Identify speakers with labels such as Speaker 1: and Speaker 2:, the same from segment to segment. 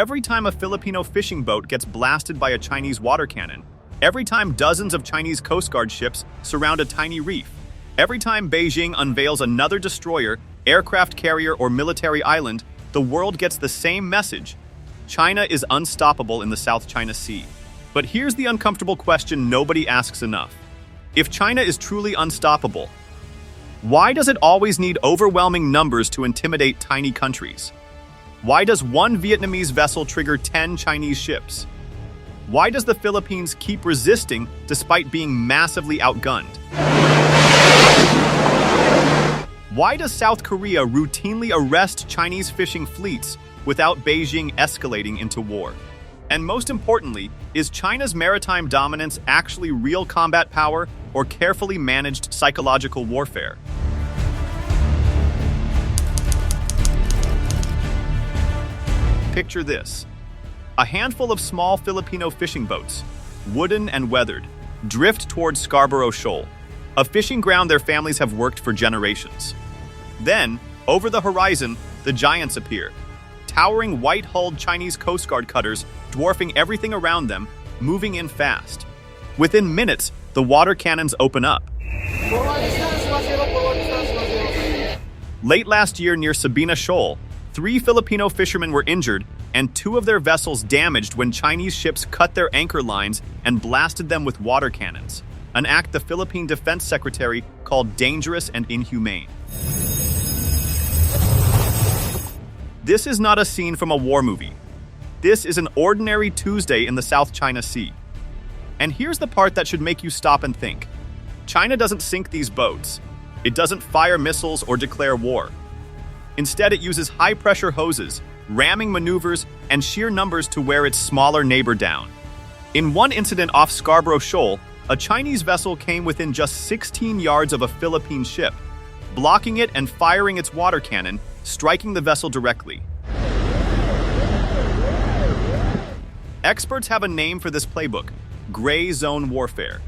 Speaker 1: Every time a Filipino fishing boat gets blasted by a Chinese water cannon, every time dozens of Chinese Coast Guard ships surround a tiny reef, every time Beijing unveils another destroyer, aircraft carrier, or military island, the world gets the same message. China is unstoppable in the South China Sea. But here's the uncomfortable question nobody asks enough. If China is truly unstoppable, why does it always need overwhelming numbers to intimidate tiny countries? Why does one Vietnamese vessel trigger 10 Chinese ships? Why does the Philippines keep resisting despite being massively outgunned? Why does South Korea routinely arrest Chinese fishing fleets without Beijing escalating into war? And most importantly, is China's maritime dominance actually real combat power or carefully managed psychological warfare? Picture this. A handful of small Filipino fishing boats, wooden and weathered, drift towards Scarborough Shoal, a fishing ground their families have worked for generations. Then, over the horizon, the giants appear. Towering white-hulled Chinese Coast Guard cutters dwarfing everything around them, moving in fast. Within minutes, the water cannons open up. Late last year near Sabina Shoal, 3 Filipino fishermen were injured and 2 of their vessels damaged when Chinese ships cut their anchor lines and blasted them with water cannons, an act the Philippine Defense Secretary called dangerous and inhumane. This is not a scene from a war movie. This is an ordinary Tuesday in the South China Sea. And here's the part that should make you stop and think. China doesn't sink these boats. It doesn't fire missiles or declare war. Instead, it uses high-pressure hoses, ramming maneuvers, and sheer numbers to wear its smaller neighbor down. In one incident off Scarborough Shoal, a Chinese vessel came within just 16 yards of a Philippine ship, blocking it and firing its water cannon, striking the vessel directly. Experts have a name for this playbook: gray zone warfare.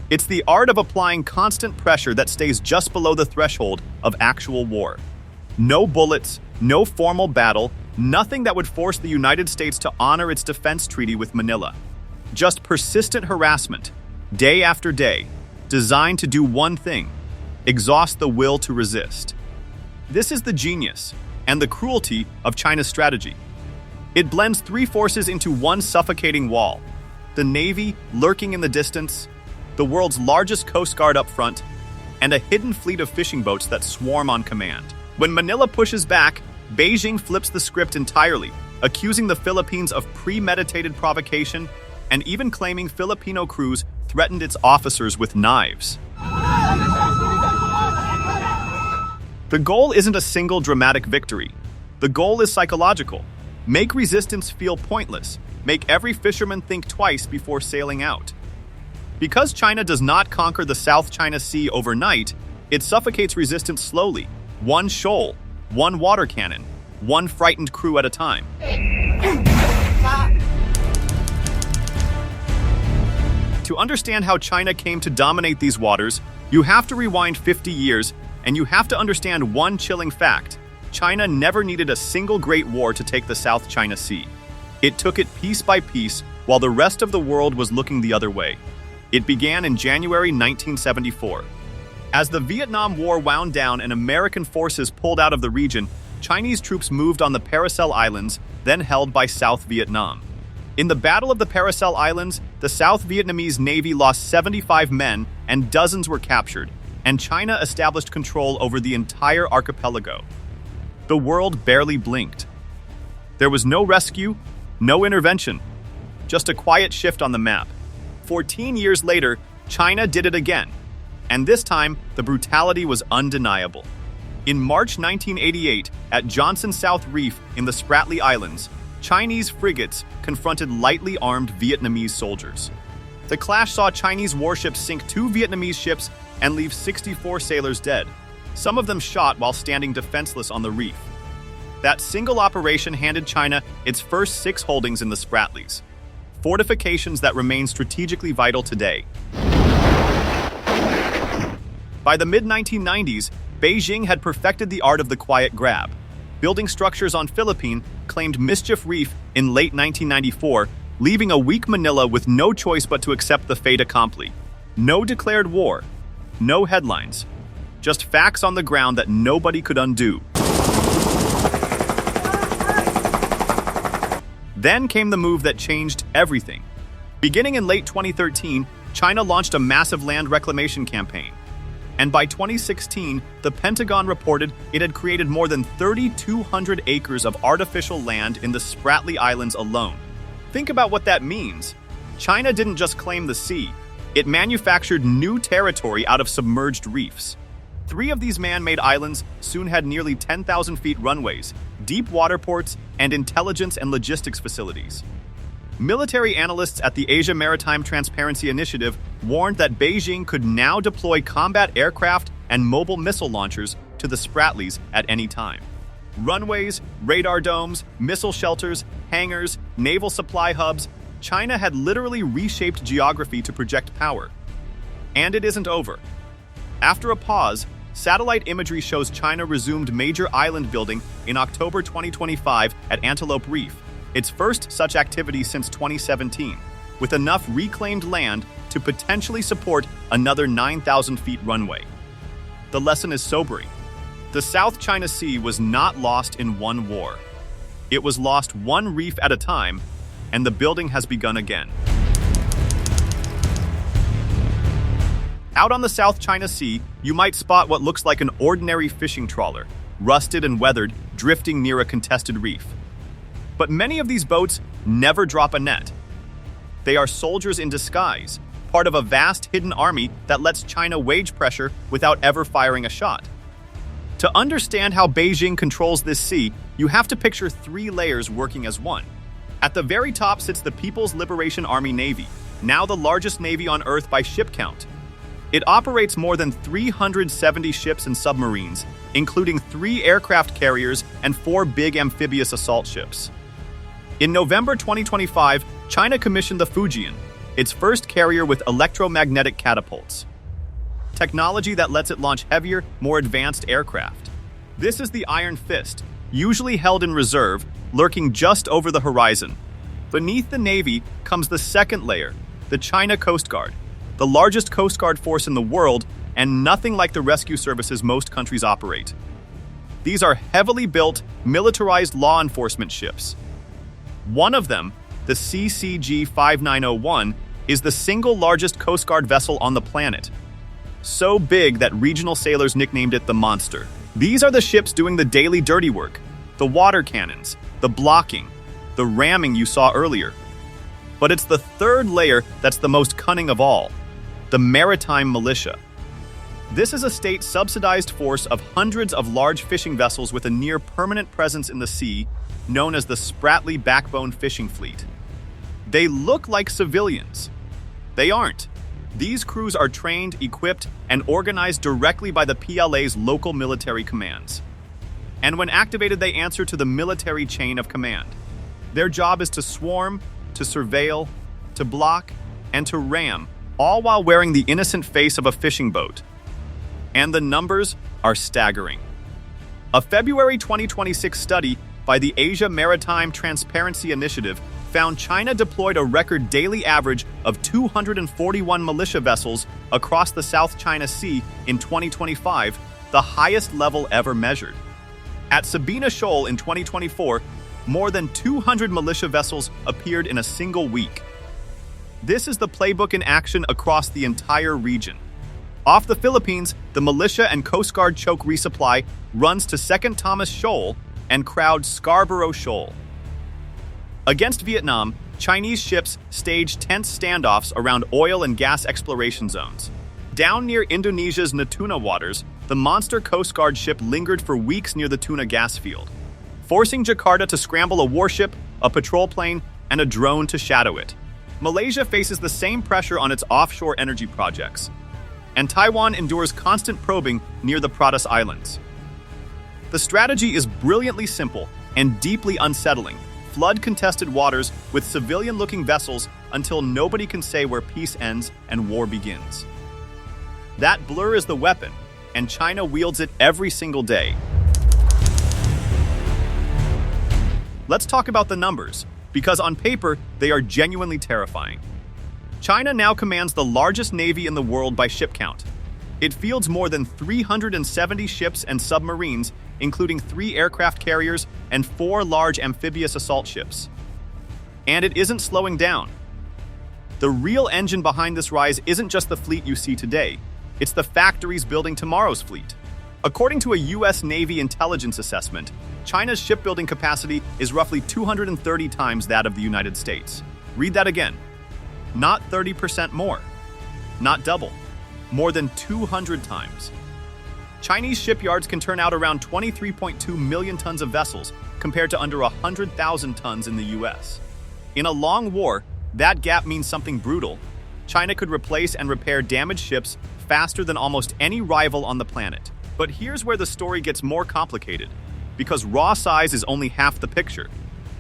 Speaker 1: It's the art of applying constant pressure that stays just below the threshold of actual war. No bullets, no formal battle, nothing that would force the United States to honor its defense treaty with Manila. Just persistent harassment, day after day, designed to do one thing: exhaust the will to resist. This is the genius and the cruelty of China's strategy. It blends 3 forces into one suffocating wall: the Navy lurking in the distance, the world's largest Coast Guard up front, and a hidden fleet of fishing boats that swarm on command. When Manila pushes back, Beijing flips the script entirely, accusing the Philippines of premeditated provocation and even claiming Filipino crews threatened its officers with knives. The goal isn't a single dramatic victory. The goal is psychological. Make resistance feel pointless. Make every fisherman think twice before sailing out. Because China does not conquer the South China Sea overnight, it suffocates resistance slowly, one shoal, one water cannon, one frightened crew at a time. To understand how China came to dominate these waters, you have to rewind 50 years, and you have to understand one chilling fact: China never needed a single great war to take the South China Sea. It took it piece by piece while the rest of the world was looking the other way. It began in January 1974. As the Vietnam War wound down and American forces pulled out of the region, Chinese troops moved on the Paracel Islands, then held by South Vietnam. In the Battle of the Paracel Islands, the South Vietnamese Navy lost 75 men and dozens were captured, and China established control over the entire archipelago. The world barely blinked. There was no rescue, no intervention, just a quiet shift on the map. 14 years later, China did it again, and this time, the brutality was undeniable. In March 1988, at Johnson South Reef in the Spratly Islands, Chinese frigates confronted lightly armed Vietnamese soldiers. The clash saw Chinese warships sink 2 Vietnamese ships and leave 64 sailors dead, some of them shot while standing defenseless on the reef. That single operation handed China its first 6 holdings in the Spratlys, fortifications that remain strategically vital today. By the mid-1990s, Beijing had perfected the art of the quiet grab, building structures on Philippine claimed Mischief Reef in late 1994, leaving a weak Manila with no choice but to accept the fait accompli. No declared war, no headlines, just facts on the ground that nobody could undo. Then came the move that changed everything. Beginning in late 2013, China launched a massive land reclamation campaign. And by 2016, the Pentagon reported it had created more than 3,200 acres of artificial land in the Spratly Islands alone. Think about what that means. China didn't just claim the sea, it manufactured new territory out of submerged reefs. 3 of these man-made islands soon had nearly 10,000 feet runways, deep water ports, and intelligence and logistics facilities. Military analysts at the Asia Maritime Transparency Initiative warned that Beijing could now deploy combat aircraft and mobile missile launchers to the Spratlys at any time. Runways, radar domes, missile shelters, hangars, naval supply hubs, China had literally reshaped geography to project power. And it isn't over. After a pause, satellite imagery shows China resumed major island building in October 2025 at Antelope Reef, its first such activity since 2017, with enough reclaimed land to potentially support another 9,000 feet runway. The lesson is sobering. The South China Sea was not lost in one war. It was lost one reef at a time, and the building has begun again. Out on the South China Sea, you might spot what looks like an ordinary fishing trawler, rusted and weathered, drifting near a contested reef. But many of these boats never drop a net. They are soldiers in disguise, part of a vast hidden army that lets China wage pressure without ever firing a shot. To understand how Beijing controls this sea, you have to picture 3 layers working as one. At the very top sits the People's Liberation Army Navy, now the largest navy on Earth by ship count. It operates more than 370 ships and submarines, including 3 aircraft carriers and 4 big amphibious assault ships. In November 2025, China commissioned the Fujian, its first carrier with electromagnetic catapults, technology that lets it launch heavier, more advanced aircraft. This is the Iron Fist, usually held in reserve, lurking just over the horizon. Beneath the Navy comes the second layer, the China Coast Guard, the largest Coast Guard force in the world and nothing like the rescue services most countries operate. These are heavily built, militarized law enforcement ships. One of them, the CCG-5901, is the single largest Coast Guard vessel on the planet. So big that regional sailors nicknamed it the Monster. These are the ships doing the daily dirty work, the water cannons, the blocking, the ramming you saw earlier. But it's the third layer that's the most cunning of all, the Maritime Militia. This is a state-subsidized force of hundreds of large fishing vessels with a near-permanent presence in the sea, known as the Spratly Backbone Fishing Fleet. They look like civilians. They aren't. These crews are trained, equipped, and organized directly by the PLA's local military commands. And when activated, they answer to the military chain of command. Their job is to swarm, to surveil, to block, and to ram, all while wearing the innocent face of a fishing boat. And the numbers are staggering. A February 2026 study by the Asia Maritime Transparency Initiative found China deployed a record daily average of 241 militia vessels across the South China Sea in 2025, the highest level ever measured. At Sabina Shoal in 2024, more than 200 militia vessels appeared in a single week. This is the playbook in action across the entire region. Off the Philippines, the militia and Coast Guard choke resupply runs to 2nd Thomas Shoal and crowd Scarborough Shoal. Against Vietnam, Chinese ships staged tense standoffs around oil and gas exploration zones. Down near Indonesia's Natuna waters, the monster Coast Guard ship lingered for weeks near the Tuna gas field, forcing Jakarta to scramble a warship, a patrol plane, and a drone to shadow it. Malaysia faces the same pressure on its offshore energy projects, and Taiwan endures constant probing near the Pratas Islands. The strategy is brilliantly simple and deeply unsettling. Flood contested waters with civilian-looking vessels until nobody can say where peace ends and war begins. That blur is the weapon, and China wields it every single day. Let's talk about the numbers, because on paper, they are genuinely terrifying. China now commands the largest navy in the world by ship count. It fields more than 370 ships and submarines, including 3 aircraft carriers and 4 large amphibious assault ships. And it isn't slowing down. The real engine behind this rise isn't just the fleet you see today, it's the factories building tomorrow's fleet. According to a US Navy intelligence assessment, China's shipbuilding capacity is roughly 230 times that of the United States. Read that again. Not 30% more. Not double. More than 200 times. Chinese shipyards can turn out around 23.2 million tons of vessels, compared to under 100,000 tons in the US. In a long war, that gap means something brutal. China could replace and repair damaged ships faster than almost any rival on the planet. But here's where the story gets more complicated, because raw size is only half the picture.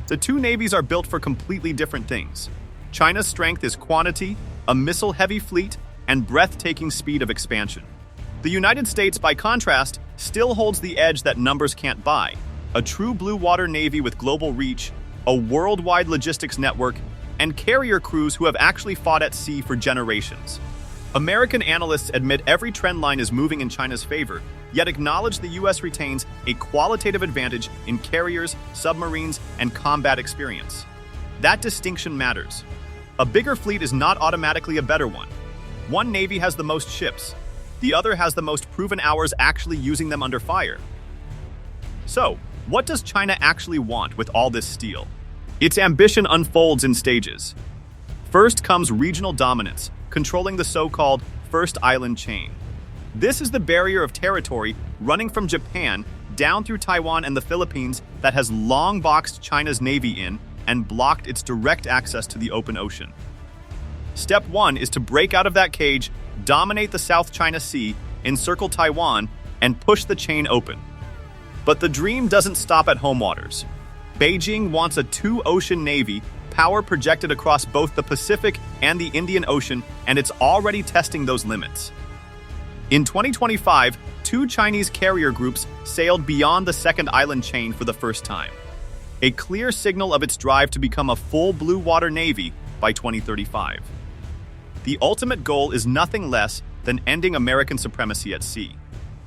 Speaker 1: The two navies are built for completely different things. China's strength is quantity, a missile-heavy fleet, and breathtaking speed of expansion. The United States, by contrast, still holds the edge that numbers can't buy. A true blue water navy with global reach, a worldwide logistics network, and carrier crews who have actually fought at sea for generations. American analysts admit every trend line is moving in China's favor, yet acknowledge the US retains a qualitative advantage in carriers, submarines, and combat experience. That distinction matters. A bigger fleet is not automatically a better one. One navy has the most ships. The other has the most proven hours actually using them under fire. So, what does China actually want with all this steel? Its ambition unfolds in stages. First comes regional dominance, controlling the so-called First Island Chain. This is the barrier of territory running from Japan down through Taiwan and the Philippines that has long boxed China's navy in and blocked its direct access to the open ocean. Step 1 is to break out of that cage, dominate the South China Sea, encircle Taiwan, and push the chain open. But the dream doesn't stop at home waters. Beijing wants a 2-ocean navy, power projected across both the Pacific and the Indian Ocean, and it's already testing those limits. In 2025, 2 Chinese carrier groups sailed beyond the second island chain for the first time. A clear signal of its drive to become a full blue water navy by 2035. The ultimate goal is nothing less than ending American supremacy at sea.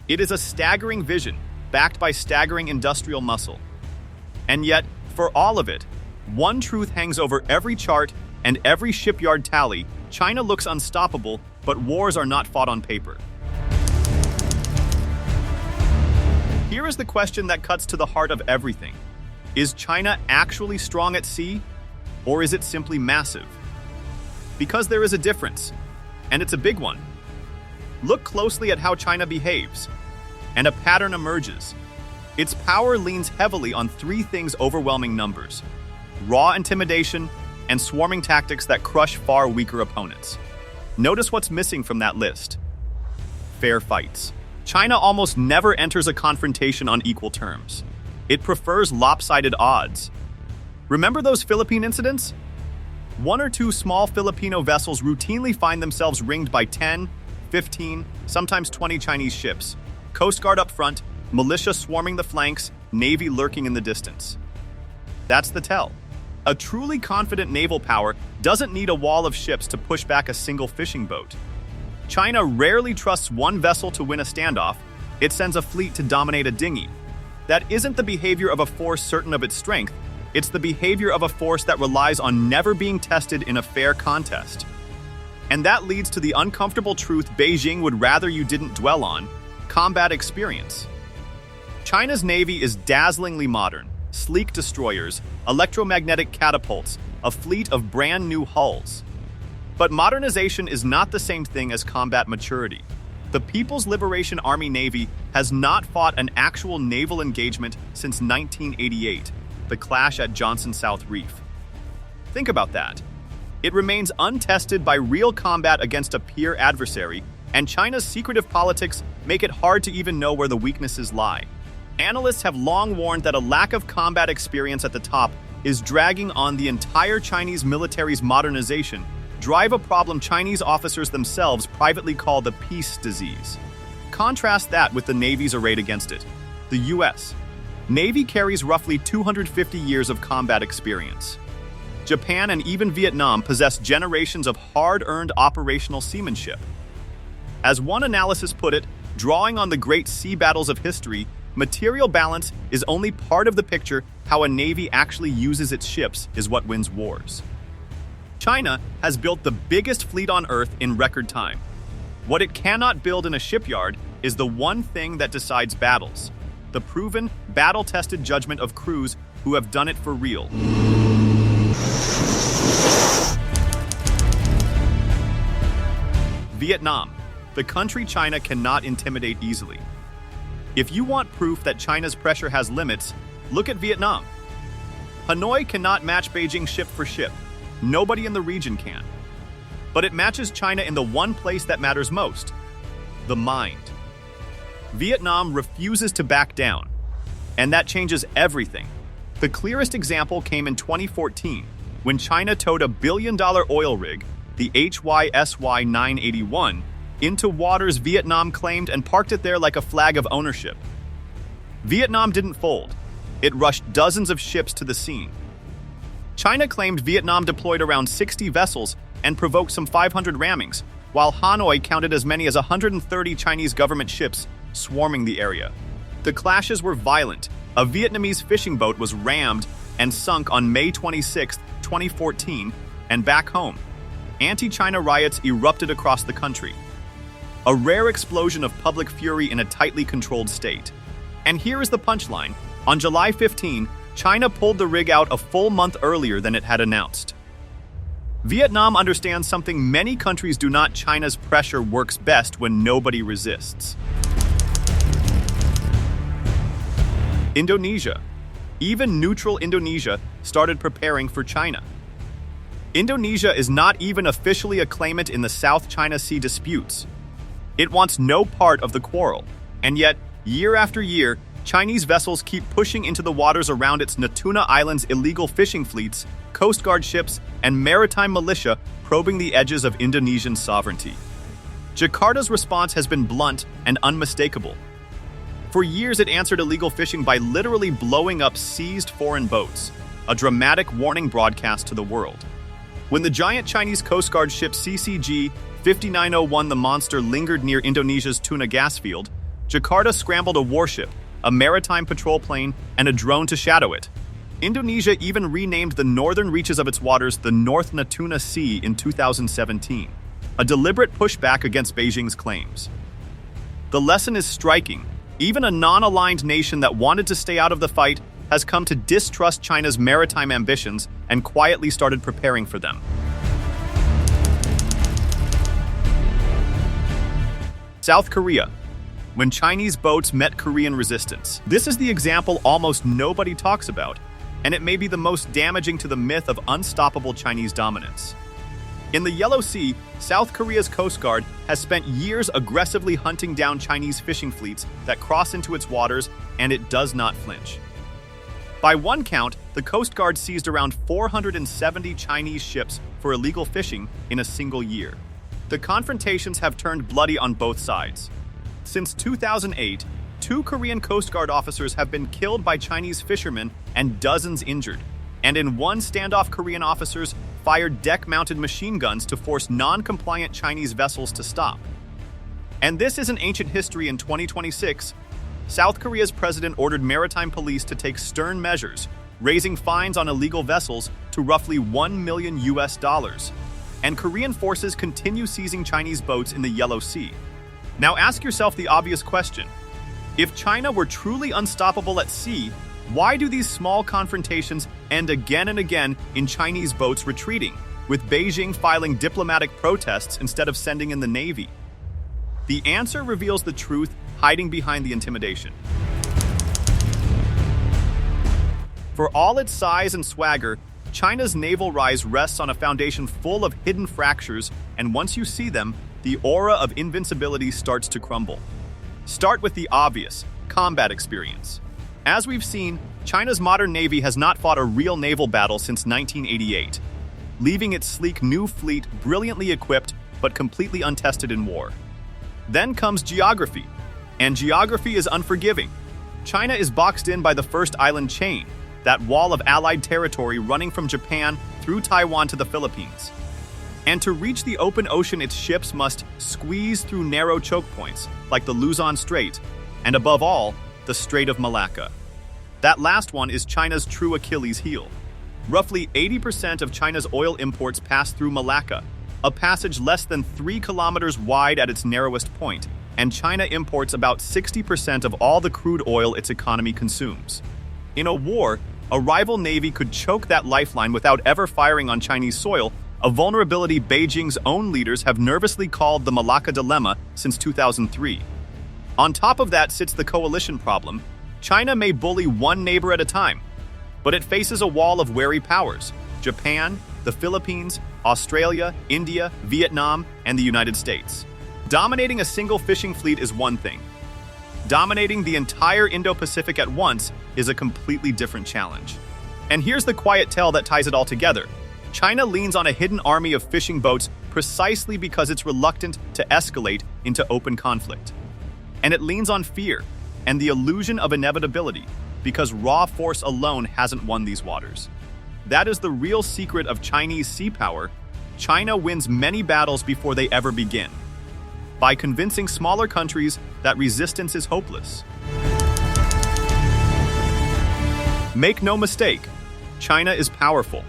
Speaker 1: It is a staggering vision, backed by staggering industrial muscle. And yet, for all of it, one truth hangs over every chart and every shipyard tally: China looks unstoppable, but wars are not fought on paper. Here is the question that cuts to the heart of everything. Is China actually strong at sea, or is it simply massive? Because there is a difference, and it's a big one. Look closely at how China behaves, and a pattern emerges. Its power leans heavily on 3 things: overwhelming numbers, raw intimidation, and swarming tactics that crush far weaker opponents. Notice what's missing from that list. Fair fights. China almost never enters a confrontation on equal terms. It prefers lopsided odds. Remember those Philippine incidents? 1 or 2 small Filipino vessels routinely find themselves ringed by 10, 15, sometimes 20 Chinese ships. Coast Guard up front, militia swarming the flanks, navy lurking in the distance. That's the tell. A truly confident naval power doesn't need a wall of ships to push back a single fishing boat. China rarely trusts one vessel to win a standoff. It sends a fleet to dominate a dinghy. That isn't the behavior of a force certain of its strength. It's the behavior of a force that relies on never being tested in a fair contest. And that leads to the uncomfortable truth Beijing would rather you didn't dwell on: combat experience. China's navy is dazzlingly modern: sleek destroyers, electromagnetic catapults, a fleet of brand new hulls. But modernization is not the same thing as combat maturity. The People's Liberation Army Navy has not fought an actual naval engagement since 1988, the clash at Johnson South Reef. Think about that. It remains untested by real combat against a peer adversary, and China's secretive politics make it hard to even know where the weaknesses lie. Analysts have long warned that a lack of combat experience at the top is dragging on the entire Chinese military's modernization, drive a problem Chinese officers themselves privately call the peace disease. Contrast that with the Navy's array against it. The US. Navy carries roughly 250 years of combat experience. Japan and even Vietnam possess generations of hard-earned operational seamanship. As one analysis put it, drawing on the great sea battles of history, material balance is only part of the picture. How a navy actually uses its ships is what wins wars. China has built the biggest fleet on Earth in record time. What it cannot build in a shipyard is the one thing that decides battles: the proven, battle-tested judgment of crews who have done it for real. Vietnam, the country China cannot intimidate easily. If you want proof that China's pressure has limits, look at Vietnam. Hanoi cannot match Beijing ship for ship. Nobody in the region can. But it matches China in the one place that matters most: the mind. Vietnam refuses to back down, and that changes everything. The clearest example came in 2014, when China towed a billion-dollar oil rig, the HYSY 981, into waters Vietnam claimed and parked it there like a flag of ownership. Vietnam didn't fold. It rushed dozens of ships to the scene. China claimed Vietnam deployed around 60 vessels and provoked some 500 rammings, while Hanoi counted as many as 130 Chinese government ships swarming the area. The clashes were violent. A Vietnamese fishing boat was rammed and sunk on May 26, 2014, and back home, anti-China riots erupted across the country. A rare explosion of public fury in a tightly controlled state. And here is the punchline. On July 15, China pulled the rig out a full month earlier than it had announced. Vietnam understands something many countries do not. China's pressure works best when nobody resists. Indonesia. Even neutral Indonesia started preparing for China. Indonesia is not even officially a claimant in the South China Sea disputes. It wants no part of the quarrel, and yet, year after year, Chinese vessels keep pushing into the waters around its Natuna Islands. Illegal fishing fleets, Coast Guard ships, and maritime militia probing the edges of Indonesian sovereignty. Jakarta's response has been blunt and unmistakable. For years, it answered illegal fishing by literally blowing up seized foreign boats, a dramatic warning broadcast to the world. When the giant Chinese Coast Guard ship CCG 5901 the Monster lingered near Indonesia's Tuna gas field, Jakarta scrambled a warship, a maritime patrol plane, and a drone to shadow it. Indonesia even renamed the northern reaches of its waters the North Natuna Sea in 2017, a deliberate pushback against Beijing's claims. The lesson is striking. Even a non-aligned nation that wanted to stay out of the fight has come to distrust China's maritime ambitions and quietly started preparing for them. South Korea. When Chinese boats met Korean resistance. This is the example almost nobody talks about, and it may be the most damaging to the myth of unstoppable Chinese dominance. In the Yellow Sea, South Korea's Coast Guard has spent years aggressively hunting down Chinese fishing fleets that cross into its waters, and it does not flinch. By one count, the Coast Guard seized around 470 Chinese ships for illegal fishing in a single year. The confrontations have turned bloody on both sides. Since 2008, 2 Korean Coast Guard officers have been killed by Chinese fishermen and dozens injured. And in one standoff, Korean officers fired deck-mounted machine guns to force non-compliant Chinese vessels to stop. And this isn't ancient history. In 2026, South Korea's president ordered maritime police to take stern measures, raising fines on illegal vessels to roughly $1 million. And Korean forces continue seizing Chinese boats in the Yellow Sea. Now ask yourself the obvious question. If China were truly unstoppable at sea, why do these small confrontations end again and again in Chinese boats retreating, with Beijing filing diplomatic protests instead of sending in the Navy? The answer reveals the truth hiding behind the intimidation. For all its size and swagger, China's naval rise rests on a foundation full of hidden fractures, and once you see them, the aura of invincibility starts to crumble. Start with the obvious: combat experience. As we've seen, China's modern navy has not fought a real naval battle since 1988, leaving its sleek new fleet brilliantly equipped but completely untested in war. Then comes geography, and geography is unforgiving. China is boxed in by the first island chain, that wall of allied territory running from Japan through Taiwan to the Philippines. And to reach the open ocean, its ships must squeeze through narrow choke points, like the Luzon Strait, and above all, the Strait of Malacca. That last one is China's true Achilles heel. Roughly 80% of China's oil imports pass through Malacca, a passage less than 3 kilometers wide at its narrowest point, and China imports about 60% of all the crude oil its economy consumes. In a war, a rival navy could choke that lifeline without ever firing on Chinese soil, a vulnerability Beijing's own leaders have nervously called the Malacca Dilemma since 2003. On top of that sits the coalition problem. China may bully one neighbor at a time, but it faces a wall of wary powers: Japan, the Philippines, Australia, India, Vietnam, and the United States. Dominating a single fishing fleet is one thing. Dominating the entire Indo-Pacific at once is a completely different challenge. And here's the quiet tale that ties it all together. China leans on a hidden army of fishing boats precisely because it's reluctant to escalate into open conflict. And it leans on fear and the illusion of inevitability because raw force alone hasn't won these waters. That is the real secret of Chinese sea power. China wins many battles before they ever begin, by convincing smaller countries that resistance is hopeless. Make no mistake, China is powerful.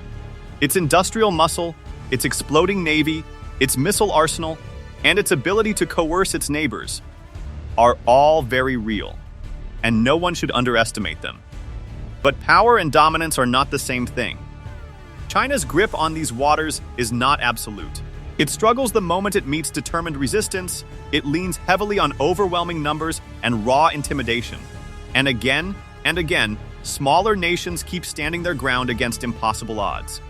Speaker 1: Its industrial muscle, its exploding navy, its missile arsenal, and its ability to coerce its neighbors are all very real, and no one should underestimate them. But power and dominance are not the same thing. China's grip on these waters is not absolute. It struggles the moment it meets determined resistance. It leans heavily on overwhelming numbers and raw intimidation. And again, smaller nations keep standing their ground against impossible odds.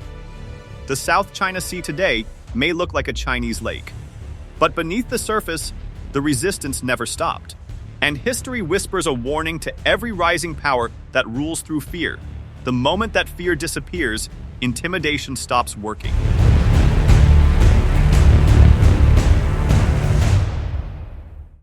Speaker 1: The South China Sea today may look like a Chinese lake, but beneath the surface, the resistance never stopped. And history whispers a warning to every rising power that rules through fear. The moment that fear disappears, intimidation stops working.